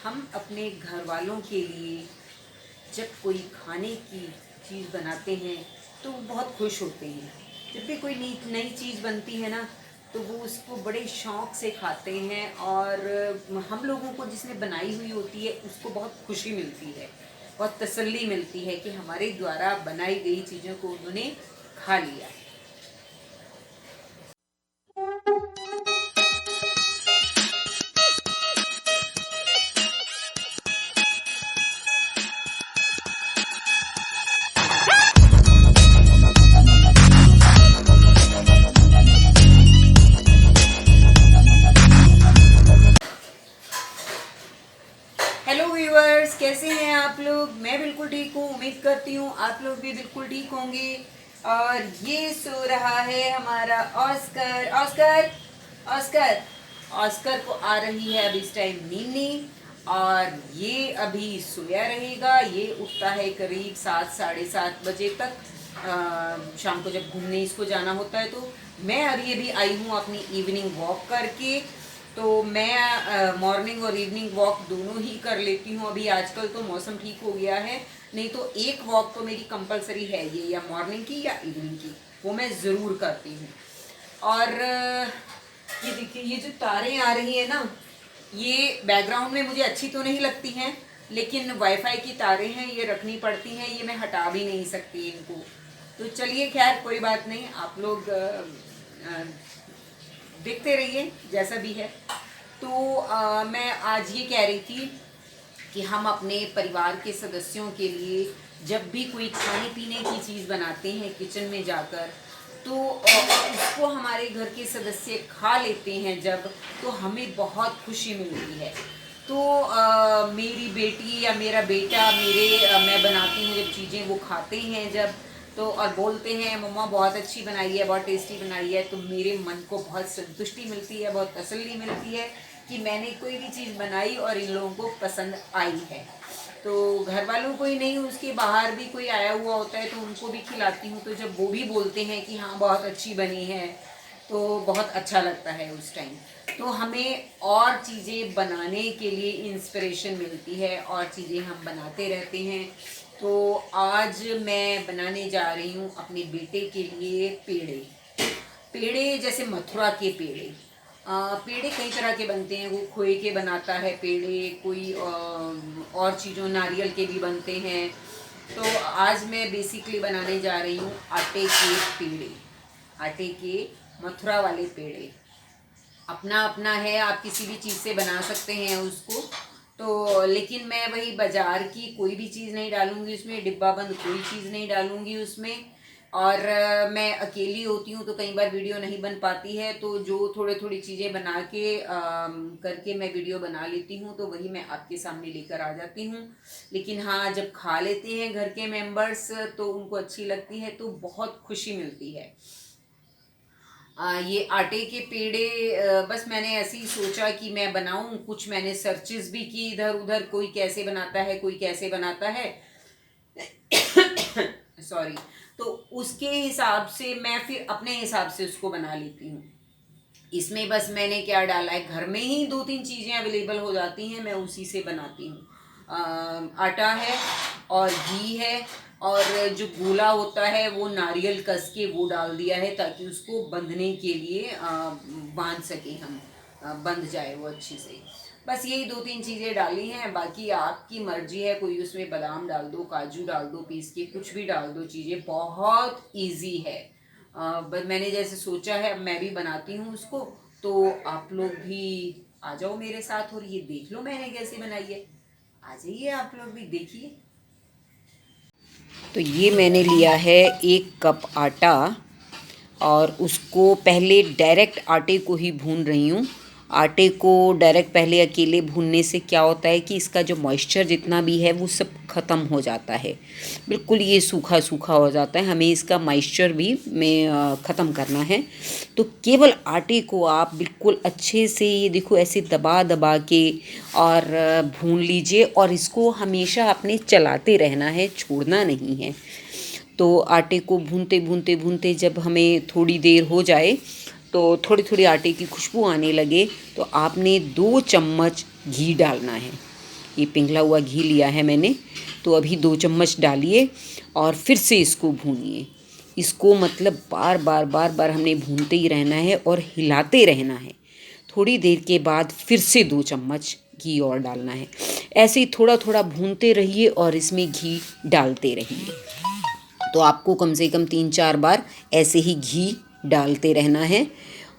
हम अपने घर वालों के लिए जब कोई खाने की चीज़ बनाते हैं तो वो बहुत खुश होते हैं। जब भी कोई नई नई चीज़ बनती है ना, तो वो उसको बड़े शौक़ से खाते हैं और हम लोगों को जिसने बनाई हुई होती है उसको बहुत खुशी मिलती है, बहुत तसल्ली मिलती है कि हमारे द्वारा बनाई गई चीज़ों को उन्होंने खा लिया। हेलो व्यूअर्स, कैसे हैं आप लोग? मैं बिल्कुल ठीक हूँ। उम्मीद करती हूँ आप लोग भी बिल्कुल ठीक होंगे। और ये सो रहा है हमारा ऑस्कर। ऑस्कर ऑस्कर ऑस्कर को आ रही है अब इस टाइम नींद, और ये अभी सोया रहेगा। ये उठता है करीब 7 साढ़े 7 बजे तक। शाम को जब घूमने इसको जाना होता है तो मैं अभी आई हूँ अपनी इवनिंग वॉक करके। तो मैं मॉर्निंग और इवनिंग वॉक दोनों ही कर लेती हूँ। अभी आजकल तो मौसम ठीक हो गया है, नहीं तो एक वॉक तो मेरी कंपलसरी है, ये या मॉर्निंग की या इवनिंग की, वो मैं ज़रूर करती हूँ। और ये देखिए, ये जो तारें आ रही है ना, ये बैकग्राउंड में मुझे अच्छी तो नहीं लगती हैं, लेकिन वाईफाई की तारें हैं, ये रखनी पड़ती हैं, ये मैं हटा भी नहीं सकती इनको। तो चलिए, खैर कोई बात नहीं, आप लोग देखते रहिए जैसा भी है। तो मैं आज ये कह रही थी कि हम अपने परिवार के सदस्यों के लिए जब भी कोई खाने पीने की चीज़ बनाते हैं किचन में जाकर, तो उसको हमारे घर के सदस्य खा लेते हैं जब, तो हमें बहुत खुशी मिलती है। तो मेरी बेटी या मेरा बेटा मैं बनाती हूँ जब चीज़ें, वो खाते हैं जब, तो और बोलते हैं मम्मा बहुत अच्छी बनाई है, बहुत टेस्टी बनाई है, तो मेरे मन को बहुत संतुष्टि मिलती है, बहुत तसल्ली मिलती है कि मैंने कोई भी चीज़ बनाई और इन लोगों को पसंद आई है। तो घर वालों को ही नहीं, उसके बाहर भी कोई आया हुआ होता है तो उनको भी खिलाती हूँ। तो जब वो भी बोलते हैं कि हाँ बहुत अच्छी बनी है, तो बहुत अच्छा लगता है उस टाइम। तो हमें और चीज़ें बनाने के लिए इंस्पिरेशन मिलती है और चीज़ें हम बनाते रहते हैं। तो आज मैं बनाने जा रही हूँ अपने बेटे के लिए पेड़े। पेड़े जैसे मथुरा के पेड़े। पेड़े कई तरह के बनते हैं, वो खोए के बनाता है पेड़े, कोई और चीज़ों नारियल के भी बनते हैं। तो आज मैं बेसिकली बनाने जा रही हूँ आटे के पेड़े, आटे के मथुरा वाले पेड़े। अपना अपना है, आप किसी भी चीज़ से बना सकते हैं उसको। तो लेकिन मैं वही बाज़ार की कोई भी चीज़ नहीं डालूँगी उसमें, डिब्बा बंद कोई चीज़ नहीं डालूँगी उसमें। और मैं अकेली होती हूँ तो कई बार वीडियो नहीं बन पाती है, तो जो थोड़ी थोड़ी चीज़ें बना के करके मैं वीडियो बना लेती हूँ, तो वही मैं आपके सामने लेकर आ जाती हूँ। लेकिन हाँ, जब खा लेते हैं घर के मेंबर्स तो उनको अच्छी लगती है, तो बहुत खुशी मिलती है। ये आटे के पेड़े बस मैंने ऐसे ही सोचा कि मैं बनाऊं। कुछ मैंने सर्चेस भी की इधर उधर, कोई कैसे बनाता है कोई कैसे बनाता है सॉरी। तो उसके हिसाब से मैं फिर अपने हिसाब से उसको बना लेती हूँ। इसमें बस मैंने क्या डाला है, घर में ही 2-3 चीज़ें अवेलेबल हो जाती हैं, मैं उसी से बनाती हूँ। आटा है और घी है, और जो गोला होता है वो नारियल कस के वो डाल दिया है ताकि उसको बंधने के लिए बांध सके हम, बंध जाए वो अच्छी से। बस यही 2-3 चीज़ें डाली हैं, बाकी आपकी मर्जी है, कोई उसमें बादाम डाल दो, काजू डाल दो, पीस के कुछ भी डाल दो, चीज़ें बहुत इजी है। बस मैंने जैसे सोचा है, अब मैं भी बनाती हूँ उसको। तो आप लोग भी आ जाओ मेरे साथ और ये देख लो मैंने कैसे बनाई है। आ जाइए आप लोग भी देखिए। तो ये मैंने लिया है 1 कप आटा, और उसको पहले डायरेक्ट आटे को ही भून रही हूँ। आटे को डायरेक्ट पहले अकेले भूनने से क्या होता है कि इसका जो मॉइस्चर जितना भी है वो सब ख़त्म हो जाता है, बिल्कुल ये सूखा सूखा हो जाता है। हमें इसका मॉइस्चर भी में ख़त्म करना है। तो केवल आटे को आप बिल्कुल अच्छे से, ये देखो ऐसे दबा दबा के और भून लीजिए, और इसको हमेशा आपने चलाते रहना है, छोड़ना नहीं है। तो आटे को भूनते भूनते भूनते जब हमें थोड़ी देर हो जाए, तो थोड़ी थोड़ी आटे की खुशबू आने लगे, तो आपने 2 चम्मच घी डालना है। ये पिघला हुआ घी लिया है मैंने। तो अभी 2 चम्मच डालिए और फिर से इसको भूनिए। इसको मतलब बार बार बार बार हमने भूनते ही रहना है और हिलाते रहना है। थोड़ी देर के बाद फिर से 2 चम्मच घी और डालना है। ऐसे ही थोड़ा थोड़ा भूनते रहिए और इसमें घी डालते रहिए। तो आपको कम से कम 3-4 बार ऐसे ही घी डालते रहना है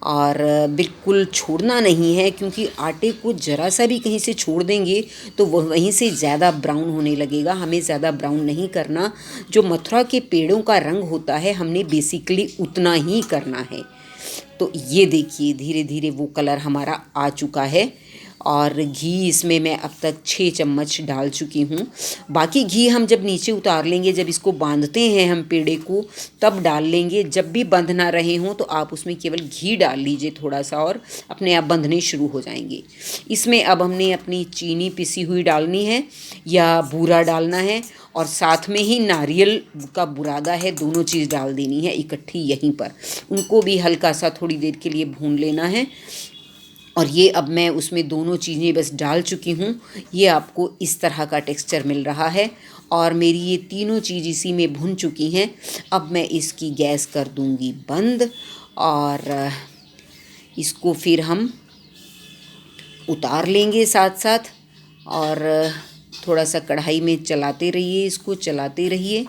और बिल्कुल छोड़ना नहीं है, क्योंकि आटे को ज़रा सा भी कहीं से छोड़ देंगे तो वह वहीं से ज़्यादा ब्राउन होने लगेगा। हमें ज़्यादा ब्राउन नहीं करना। जो मथुरा के पेड़ों का रंग होता है हमने बेसिकली उतना ही करना है। तो ये देखिए धीरे धीरे वो कलर हमारा आ चुका है और घी इसमें मैं अब तक 6 चम्मच डाल चुकी हूँ। बाकी घी हम जब नीचे उतार लेंगे, जब इसको बांधते हैं हम पेड़े को, तब डाल लेंगे। जब भी बंध ना रहे हों तो आप उसमें केवल घी डाल लीजिए थोड़ा सा और अपने आप बंधने शुरू हो जाएंगे। इसमें अब हमने अपनी चीनी पिसी हुई डालनी है या बूरा डालना है और साथ में ही नारियल का बुरादा है, दोनों चीज़ डाल देनी है इकट्ठी यहीं पर। उनको भी हल्का सा थोड़ी देर के लिए भून लेना है। और ये अब मैं उसमें दोनों चीज़ें बस डाल चुकी हूँ। ये आपको इस तरह का टेक्सचर मिल रहा है और मेरी ये तीनों चीज़ इसी में भुन चुकी हैं। अब मैं इसकी गैस कर दूँगी बंद और इसको फिर हम उतार लेंगे साथ साथ। और थोड़ा सा कढ़ाई में चलाते रहिए, इसको चलाते रहिए।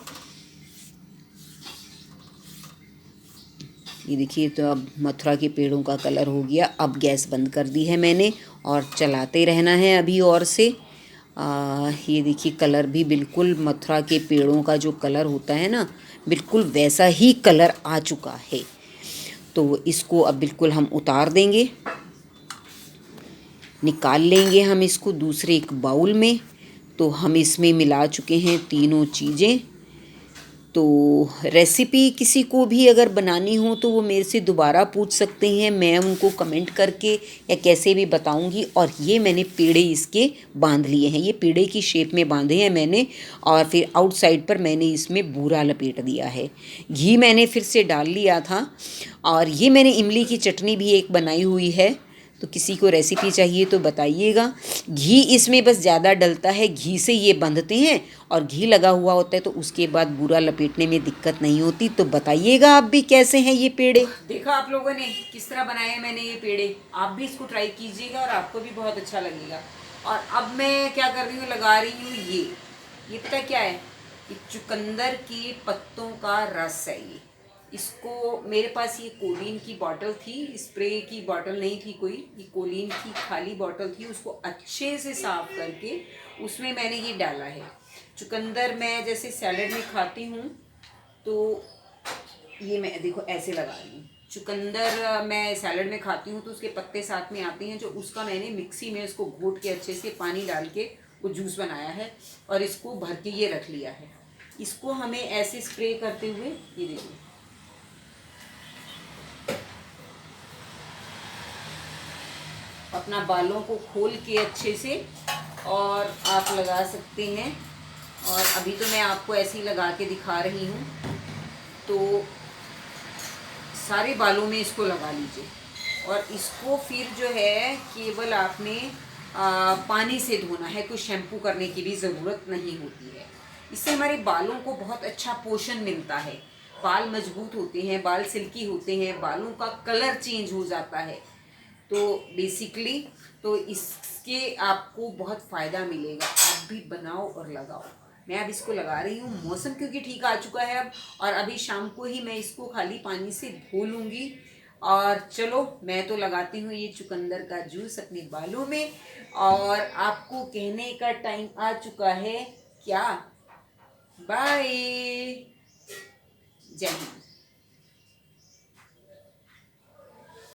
ये देखिए तो अब मथुरा के पेड़ों का कलर हो गया। अब गैस बंद कर दी है मैंने और चलाते रहना है अभी और से। ये देखिए कलर भी बिल्कुल मथुरा के पेड़ों का जो कलर होता है ना, बिल्कुल वैसा ही कलर आ चुका है। तो इसको अब बिल्कुल हम उतार देंगे, निकाल लेंगे हम इसको दूसरे एक बाउल में। तो हम इसमें मिला चुके हैं तीनों चीज़ें। तो रेसिपी किसी को भी अगर बनानी हो तो वो मेरे से दोबारा पूछ सकते हैं, मैं उनको कमेंट करके या कैसे भी बताऊंगी। और ये मैंने पेड़े इसके बांध लिए हैं, ये पेड़े की शेप में बांधे हैं मैंने। और फिर आउटसाइड पर मैंने इसमें बूरा लपेट दिया है। घी मैंने फिर से डाल लिया था। और ये मैंने इमली की चटनी भी एक बनाई हुई है, तो किसी को रेसिपी चाहिए तो बताइएगा। घी इसमें बस ज़्यादा डलता है, घी से ये बंधते हैं और घी लगा हुआ होता है तो उसके बाद बूरा लपेटने में दिक्कत नहीं होती। तो बताइएगा आप भी कैसे हैं ये पेड़े। देखा आप लोगों ने किस तरह बनाए हैं मैंने ये पेड़े। आप भी इसको ट्राई कीजिएगा और आपको भी बहुत अच्छा लगेगा। और अब मैं क्या कर रही हूँ, लगा रही हूँ ये पता क्या है, ये चुकंदर के पत्तों का रस है। इसको मेरे पास ये कोलिन की बॉटल थी, स्प्रे की बॉटल नहीं थी कोई, ये कोलिन की खाली बॉटल थी। उसको अच्छे से साफ करके उसमें मैंने ये डाला है। चुकंदर मैं जैसे सैलेड में खाती हूँ तो ये मैं देखो ऐसे लगा रही हूँ। चुकंदर मैं सैलेड में खाती हूँ तो उसके पत्ते साथ में आते हैं, जो उसका मैंने मिक्सी में उसको घोट के अच्छे से पानी डाल के वो जूस बनाया है और इसको भर के ये रख लिया है। इसको हमें ऐसे स्प्रे करते हुए ये देखिए अपना बालों को खोल के अच्छे से और आप लगा सकते हैं। और अभी तो मैं आपको ऐसे ही लगा के दिखा रही हूँ। तो सारे बालों में इसको लगा लीजिए और इसको फिर जो है केवल आपने पानी से धोना है, कोई शैम्पू करने की भी ज़रूरत नहीं होती है। इससे हमारे बालों को बहुत अच्छा पोषण मिलता है, बाल मजबूत होते हैं, बाल सिल्की होते हैं, बालों का कलर चेंज हो जाता है। तो बेसिकली तो इसके आपको बहुत फ़ायदा मिलेगा। आप भी बनाओ और लगाओ। मैं अब इसको लगा रही हूँ, मौसम क्योंकि ठीक आ चुका है अब, और अभी शाम को ही मैं इसको खाली पानी से धो लूँगी। और चलो मैं तो लगाती हूँ ये चुकंदर का जूस अपने बालों में। और आपको कहने का टाइम आ चुका है क्या, बाय, जय हिंद।